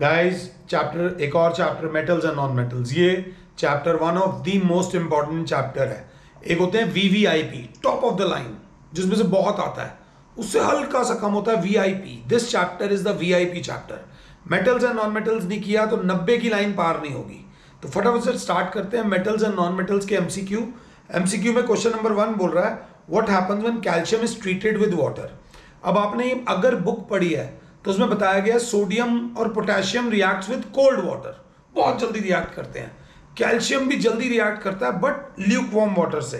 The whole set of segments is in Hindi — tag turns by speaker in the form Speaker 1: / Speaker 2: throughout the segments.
Speaker 1: गाइस चैप्टर एक और chapter metals and non metals, ये chapter one of the most important chapter है। एक होते हैं VVIP, top of the line, जिसमें से बहुत आता है, उससे हल्का सा कम होता है VIP. This chapter is the VIP chapter. Metals and non metals नहीं किया तो 90 की लाइन पार नहीं होगी। तो फटाफट से स्टार्ट करते हैं मेटल्स एंड नॉन मेटल्स के एमसीक्यू। एमसीक्यू में क्वेश्चन नंबर 1 बोल रहा है what happens when calcium is treated with water. अब आपने अगर बुक पढ़ी है तो उसमें बताया गया सोडियम और potassium reacts with cold water, बहुत जल्दी रिएक्ट करते हैं। कैल्शियम भी जल्दी रिएक्ट करता है बट ल्यूक वार्म वाटर से।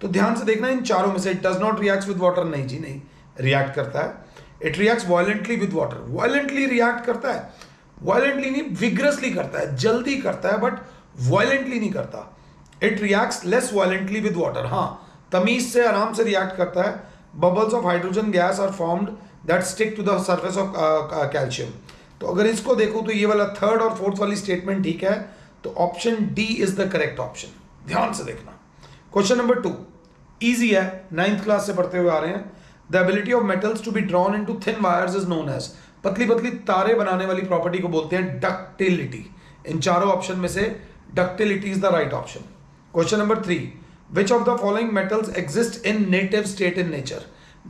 Speaker 1: तो ध्यान से देखना इन चारों में से it does not react with water, नहीं जी नहीं, रिएक्ट करता है। It reacts violently with water, violently react करता है, वायलेंटली नहीं विग्रसली करता है, जल्दी करता है बट वायलेंटली नहीं करता। It reacts less violently with water, हाँ तमीज से आराम से रिएक्ट करता है। Bubbles of hydrogen gas are formed that stick to the surface of calcium. तो अगर इसको देखो तो ये वाला थर्ड और फोर्थ वाली स्टेटमेंट ठीक है, तो option D is the correct option. ध्यान से देखना। क्वेश्चन नंबर 2 इजी है, 9th क्लास से पढ़ते हुए आ रहे हैं। The ability of metals to be drawn into thin wires is known as, पतली पतली तारे बनाने वाली प्रॉपर्टी को बोलते हैं डक्टिलिटी। इन चारों ऑप्शन में से ductility is the right option. Question number 3 which of the following metals exist in native state in nature.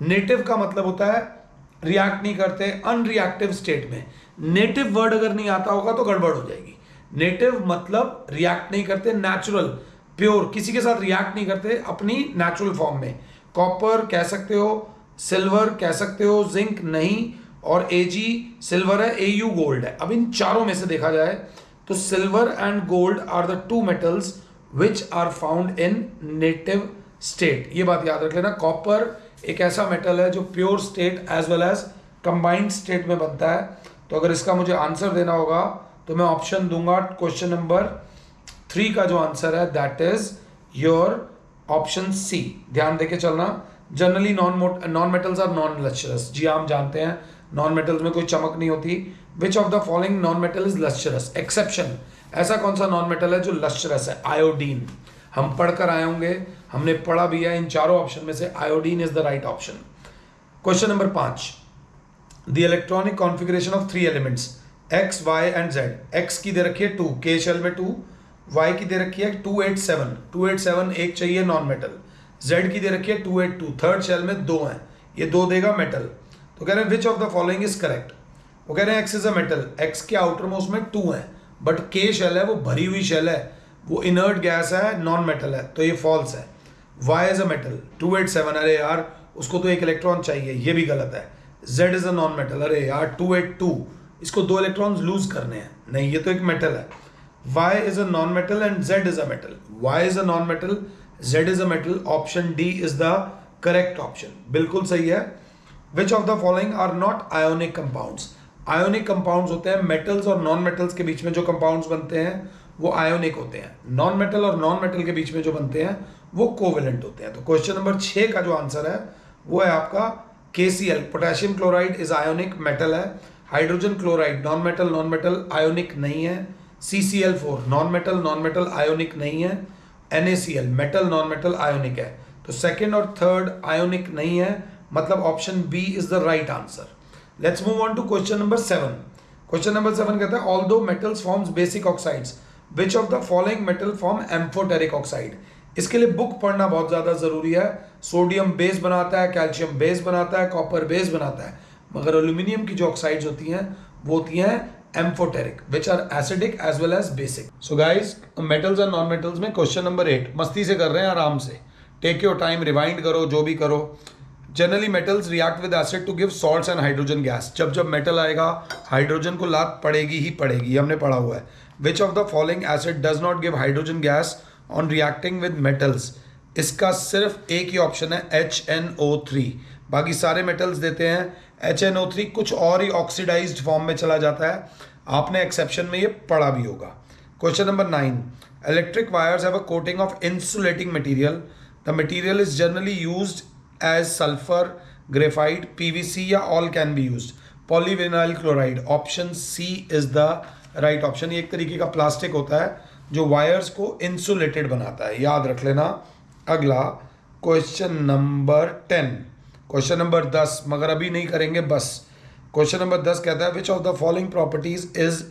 Speaker 1: Native का मतलब होता है रिएक्ट नहीं करते, अनरिएक्टिव स्टेट में। नेटिव वर्ड अगर नहीं आता होगा तो गड़बड़ हो जाएगी। नेटिव मतलब रिएक्ट नहीं करते, नेचुरल प्योर, किसी के साथ रिएक्ट नहीं करते, अपनी नेचुरल फॉर्म में। कॉपर कह सकते हो, सिल्वर कह सकते हो, जिंक नहीं, और एजी सिल्वर है, एयू गोल्ड है। अब इन चारों में से देखा जाए तो silver and gold are the two metals which are found in native state. ये बात याद रख लेना। कॉपर एक ऐसा मेटल है जो pure state as well as combined state में बनता है। तो अगर इसका मुझे आंसर देना होगा तो मैं ऑप्शन दूंगा क्वेश्चन नंबर 3 का जो आंसर है that is your option C. ध्यान देके चलना। Generally non metals are non lustrous, जी हम जानते हैं नॉन मेटल्स में कोई चमक नहीं होती। विच of the following non metal is lustrous, exception, ऐसा कौन सा नॉन मेटल है जो लस्चरस है? आयोडीन। हम पढ़कर आए होंगे, हमने पढ़ा भी है। इन चारों ऑप्शन में से iodine is the right option. Question number 5 the electronic configuration of 3 elements X Y and Z. X की दे रखी है 2, के शेल में 2, वाई की दे रखी है 287, 287 एक चाहिए नॉन मेटल, जेड की दे रखी है 282, थर्ड शेल में 2 हैं, ये 2 देगा मेटल। तो कह रहे हैं विच of the following is correct. वो कह रहे हैं x is a metal, x के आउटर मोस्ट में 2 है बट के शेल है वो भरी हुई शेल है, वो इनर्ट गैस है, नॉन मेटल है, तो ये फॉल्स है। वाई इज अ मेटल 287, अरे यार उसको तो 1 इलेक्ट्रॉन चाहिए, ये भी गलत है। Z is a non metal, अरे यार 282, इसको 2 इलेक्ट्रॉन्स लूज करने हैं, नहीं ये तो एक मेटल है। Y is a non metal and Z is a metal, Y is a non metal, Z is a metal, option D is the correct option, बिल्कुल सही है। Which of the following are not ionic compounds. Ionic compounds होते हैं मेटल्स और नॉन मेटल्स के बीच में जो कंपाउंड्स बनते हैं वो आयोनिक होते हैं। नॉन मेटल और नॉन मेटल के बीच में जो बनते हैं वो कोवेलेंट होते हैं। तो क्वेश्चन नंबर 6 का जो आंसर है वो है आपका KCl, potassium chloride is ionic, metal है। Hydrogen chloride non metal ionic नहीं है। CCl4 नॉन मेटल आयोनिक नहीं है। NaCl metal non metal ionic है। तो सेकेंड और थर्ड आयोनिक नहीं है, मतलब option B is the right answer. Let's move on to question number 7। Question number 7 कहता है although metals forms basic oxides which of the following metal form amphoteric oxide. इसके लिए बुक पढ़ना बहुत ज़्यादा ज़रूरी है। सोडियम बेस बनाता है, कैल्शियम बेस बनाता है, कॉपर बेस बनाता है, मगर एल्यूमिनियम की जो ऑक्साइड्स होती हैं वो होती हैं amphoteric which are acidic as well as basic. So guys metals and non metals में क्वेश्चन नंबर 8 मस्ती से कर रहे हैं, आराम से, टेक योर टाइम, रिवाइंड करो, जो भी करो। Generally metals react with acid to give salts and hydrogen gas. जब जब मेटल आएगा हाइड्रोजन को लात पड़ेगी ही पड़ेगी, हमने पढ़ा हुआ है। Which of the following acid does not give hydrogen gas on reacting with metals. इसका सिर्फ एक ही ऑप्शन है HNO3, बाकी सारे मेटल्स देते हैं HNO3, कुछ और ही ऑक्सीडाइज्ड फॉर्म में चला जाता है। आपने एक्सेप्शन में ये पढ़ा भी होगा। Question number 9 electric wires have a coating of insulating material, the material is generally used as sulphur, graphite, PVC या all can be used. Polyvinyl chloride, option C is the right option. ये एक तरीके का प्लास्टिक होता है जो वायर्स को इंसुलेटेड बनाता है, याद रख लेना। अगला क्वेश्चन नंबर 10, क्वेश्चन नंबर 10, मगर अभी नहीं करेंगे बस। क्वेश्चन नंबर 10 कहता है which of the following properties is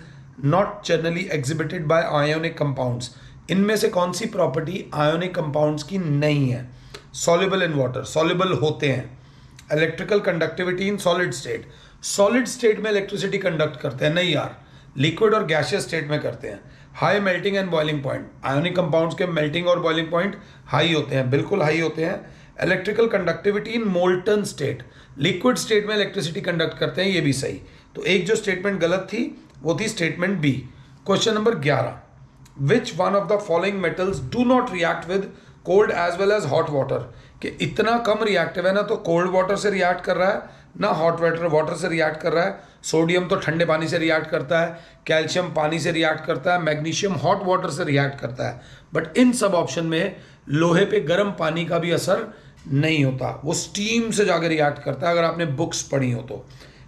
Speaker 1: not generally exhibited by ionic compounds. इनमें से कौन सी प्रॉपर्टी आयोनिक कंपाउंड्स की नहीं है? सॉल्युबल इन वाटर, सॉल्युबल होते हैं। Electrical conductivity in solid state, solid state में इलेक्ट्रिसिटी कंडक्ट करते हैं? नहीं यार, लिक्विड और गैसियस स्टेट में करते हैं। High melting and boiling point, ionic compounds के मेल्टिंग और बॉइलिंग पॉइंट हाई होते हैं, बिल्कुल हाई होते हैं। Electrical conductivity in molten state, liquid state में इलेक्ट्रिसिटी कंडक्ट करते हैं, ये भी सही। तो एक जो स्टेटमेंट गलत थी वो थी statement B. Question number 11, which one of the following metals do not react with cold as well as hot water, कि इतना कम रिएक्टिव है ना तो कोल्ड वाटर से रिएक्ट कर रहा है ना हॉट वाटर से रिएक्ट कर रहा है। सोडियम तो ठंडे पानी से रिएक्ट करता है, कैल्शियम पानी से रिएक्ट करता है, मैग्नीशियम हॉट वाटर से रिएक्ट करता है, बट इन सब ऑप्शन में लोहे पे गर्म पानी का भी असर नहीं होता, वो स्टीम से जाकर रिएक्ट करता है, अगर आपने बुक्स पढ़ी हो तो।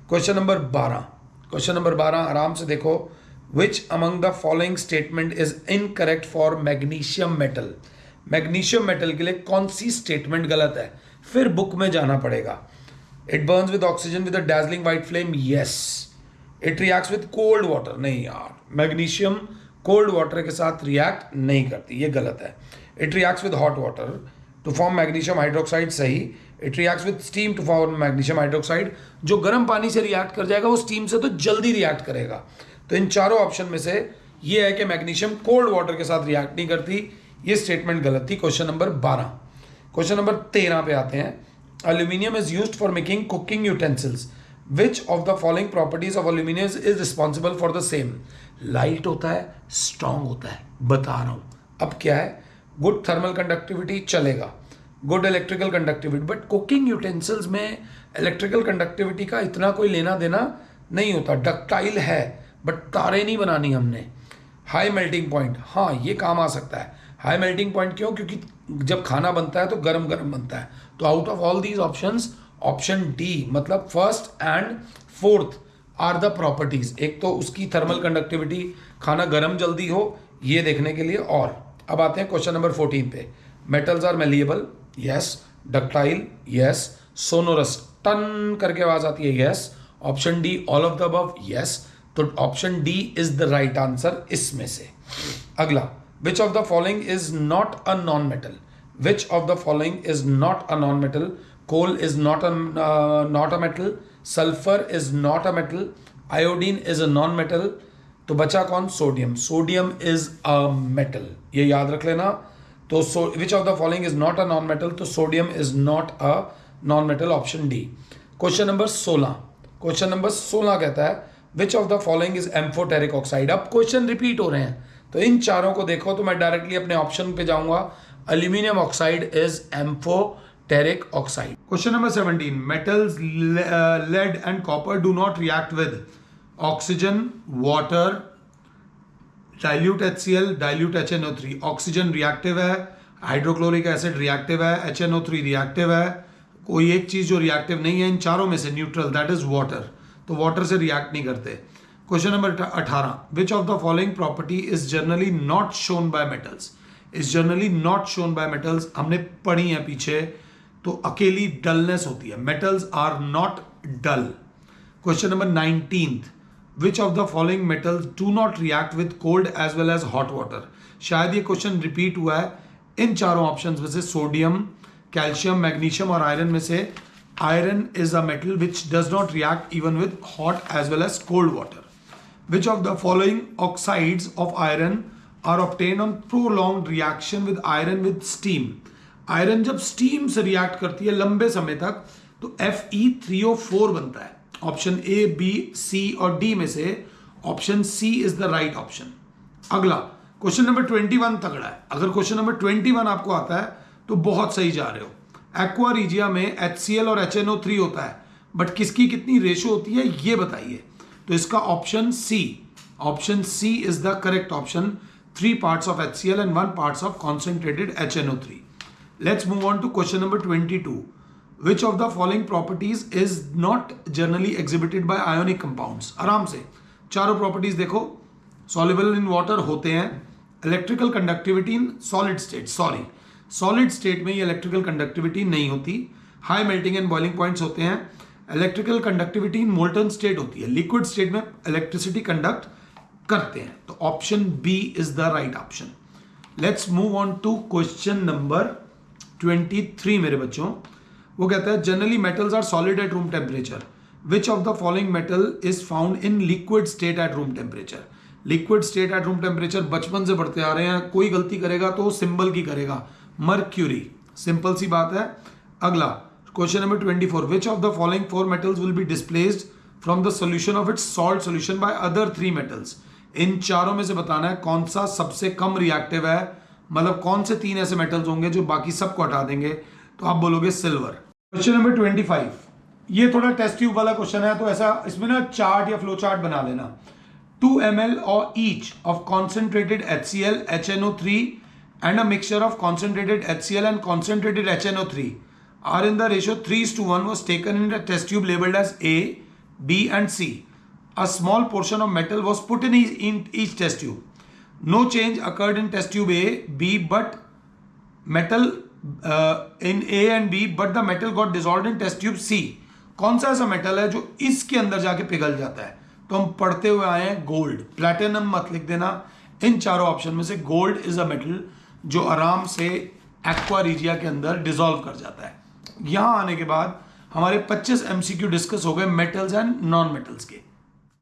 Speaker 1: क्वेश्चन नंबर 12 आराम से देखो, which among the following statement is incorrect for magnesium metal. Magnesium metal के लिए कौन सी स्टेटमेंट गलत है? फिर बुक में जाना पड़ेगा। It Burns with oxygen with a dazzling white flame, yes. It reacts with cold water, नहीं यार, मैग्नीशियम कोल्ड वाटर के साथ रिएक्ट नहीं करती, ये गलत है। It reacts with hot water to form magnesium hydroxide, सही। It reacts with steam to form magnesium hydroxide, जो गर्म पानी से रिएक्ट कर जाएगा वो स्टीम से तो जल्दी रिएक्ट करेगा। तो इन चारों ऑप्शन में से ये है कि मैग्नीशियम कोल्ड वाटर के साथ रिएक्ट नहीं करती, ये स्टेटमेंट गलत थी। Question number 12। क्वेश्चन नंबर 13 पे आते हैं। Aluminium is used for making cooking utensils. Which of the following properties of aluminium is responsible for the same? Light होता है, स्ट्रॉन्ग होता है, बता रहा हूं। अब क्या है, गुड थर्मल कंडक्टिविटी चलेगा, good electrical conductivity, but cooking utensils में इलेक्ट्रिकल कंडक्टिविटी का इतना कोई लेना देना नहीं होता। डक्टाइल है बट तारे नहीं बनानी हमने। हाई मेल्टिंग पॉइंट, हाँ ये काम आ सकता है। हाई मेल्टिंग पॉइंट क्यों? क्योंकि जब खाना बनता है तो गरम गरम बनता है। तो out of all these options option D मतलब first and fourth are the properties. एक तो उसकी थर्मल कंडक्टिविटी, खाना गरम जल्दी हो, ये देखने के लिए। और अब आते हैं क्वेश्चन नंबर 14 पे। Metals are malleable, yes. Ductile, yes. Sonorous, टन करके आवाज आती है, yes. Option D all of the above, yes. तो option D is the right answer इसमें से। अगला, which of the following is not a non-metal? Which of the following is not a non-metal? Coal is not a metal. Sulfur is not a metal. Iodine is a non-metal. तो बचा कौन? Sodium. Sodium is a metal, ये याद रख लेना। तो which of the following is not a non-metal? तो sodium is not a non-metal, option D. Question number 16। Question number 16 कहता है which of the following is amphoteric oxide? अब क्वेश्चन रिपीट हो रहे हैं, तो इन चारों को देखो तो मैं डायरेक्टली अपने ऑप्शन पे जाऊंगा। Aluminium oxide is amphoteric oxide. Question number 17, metals lead and copper do not react with oxygen, water, dilute HCl, dilute HNO3। Oxygen reactive है, हाइड्रोक्लोरिक एसिड रिएक्टिव है, HNO3 रिएक्टिव है, कोई एक चीज जो रिएक्टिव नहीं है इन चारों में से, न्यूट्रल, दैट इज वाटर। तो वाटर से रिएक्ट नहीं करते। Question number 18, which of the following property is generally not shown by metals? Is generally not shown by metals हमने पढ़ी है पीछे, तो अकेली डलनेस होती है। Metals are not dull. Question number 19, which of the following metals do not react with cold as well as hot water? शायद ये क्वेश्चन रिपीट हुआ है इन चारों ऑप्शंस में से। सोडियम, कैल्शियम, मैग्नीशियम और आयरन में से iron is a metal which does not react even with hot as well as cold water. Which of the following oxides of iron are obtained on prolonged reaction with iron with steam? Iron जब स्टीम से रिएक्ट करती है लंबे समय तक तो Fe3O4 बनता है। ऑप्शन ए, बी, सी और डी में से option C is the right option. अगला क्वेश्चन नंबर 21 तगड़ा है। अगर क्वेश्चन नंबर 21 आपको आता है तो बहुत सही जा रहे हो। एक्वा रीजिया में HCl और HNO3 होता है, बट किसकी कितनी रेशो होती है ये बताइए। तो इसका option C is the correct option. 3 parts of HCl and 1 parts of concentrated HNO3. Let's move on to question number 22. Which of the following properties is not generally exhibited by ionic compounds? आराम से चारों प्रॉपर्टीज देखो। soluble in water होते हैं, electrical conductivity in solid state, solid state में ये इलेक्ट्रिकल कंडक्टिविटी नहीं होती, high melting and boiling points होते हैं, electrical conductivity in molten state होती है, लिक्विड स्टेट में इलेक्ट्रिसिटी कंडक्ट करते हैं। तो option B is the right option. Let's move on to question number 23 मेरे बच्चों। वो कहता है generally metals are solid at room temperature, which of the following metal is found in liquid state eight room temperature. Liquid state eight room temperature बचपन से पढ़ते आ रहे हैं, कोई गलती करेगा तो सिंबल की करेगा, मर्क्यूरी, सिंपल सी बात है। अगला question number 24, which of the following four metals will be displaced from the solution of its salt solution by other three metals. इन चारों में से बताना है कौन सा सबसे कम रिएक्टिव है, मतलब कौन से तीन ऐसे मेटल्स होंगे जो बाकी सबको हटा देंगे। तो आप बोलोगे सिल्वर। क्वेश्चन नंबर 25, ये थोड़ा टेस्ट ट्यूब वाला क्वेश्चन है, तो ऐसा इसमें ना चार्ट या फ्लो चार्ट बना लेना। 2 ml or each of concentrated HCl, HNO3 and a mixture of concentrated HCl and concentrated HNO3 are in the ratio 3:1 was taken in a test tube labeled as A, B and C. A small portion of metal was put in each test tube. No change occurred in test tube A, B, but metal in A and B, but the metal got dissolved in test tube C. कौन सा ऐसा मेटल है जो इसके अंदर जाके पिघल जाता है? तो हम पढ़ते हुए आए हैं गोल्ड, प्लैटिनम मत लिख देना। इन चारों ऑप्शन में से गोल्ड इज अ मेटल जो आराम से एक्वा रीजिया के अंदर डिसॉल्व कर जाता है। यहां आने के बाद हमारे 25 MCQ डिस्कस हो गए मेटल्स एंड नॉन मेटल्स के।